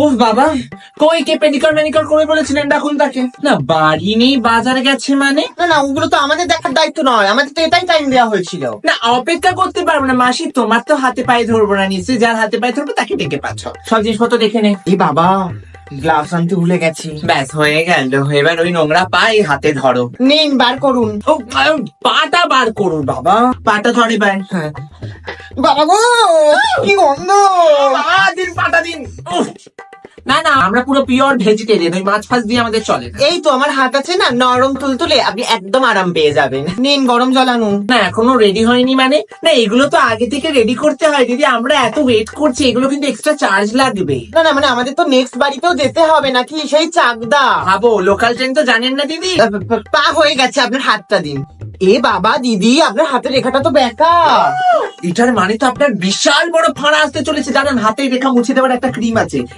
উফ বাবা, কই কে পেডিকিউর ম্যানিকিউর করে বলেছিলেন ডাকুন তাকে। না বাড়ি নেই, বাজারে গেছে মানে? না না, ওগুলো তো আমাদের দেখার দায়িত্ব নয়, আমাদের তো এটাই টাইম দেওয়া হয়েছিল। না অপেক্ষা করতে পারবো না মাসি, তোমার তো হাতে পায়ে ধরবো না, নিশ্চয়ই যার হাতে পায়ে ধরবো তাকে ডেকে পাচ্ছ। সব জিনিসপত্র দেখে নে। এই বাবা, গ্লাভস আনতে ভুলে গেছি। ব্যাস হয়ে গেল, এবার ওই নোংরা পাই হাতে ধরো। নিন, বার করুন। ও, পাটা বার করুন বাবা, পাটা ধরে ব্যান। হ্যাঁ বাবা গো, কি গন্ধ! বাবা, দিন পাটা দিন। উফ। না না, আমরা পুরো পিওর ভেজিটেরিয়ান, ওই মাছ ফাছ দিয়ে আমাদের চলে না। এই তো আমার হাত আছে না, নরম তুলতুলে, আপনি একদম আরাম পেয়ে যাবেন। নিন, গরম জল আনুন। না এখনো রেডি হয়নি মানে? না এগুলো তো আগে থেকে রেডি করতে হয় দিদি, আমরা এত ওয়েট করছি, এগুলো কিন্তু এক্সট্রা চার্জ লাগবে। না না, মানে আমাদের তো নেক্সট বাড়িতেও যেতে হবে নাকি, সেই চাকদা। ভাবো, লোকাল ট্রেন তো জানেন না দিদি। পা হয়ে গেছে, আপনার হাতটা দিন। এ বাবা দিদি, আপনার হাতের রেখাটা তো বেঁকা। এটার মানে তো আপনার বিশাল বড় ফাঁড়া আসতে চলেছে, জানেন? হাতের রেখা মুছে দেওয়ার একটা ক্রিম আছে,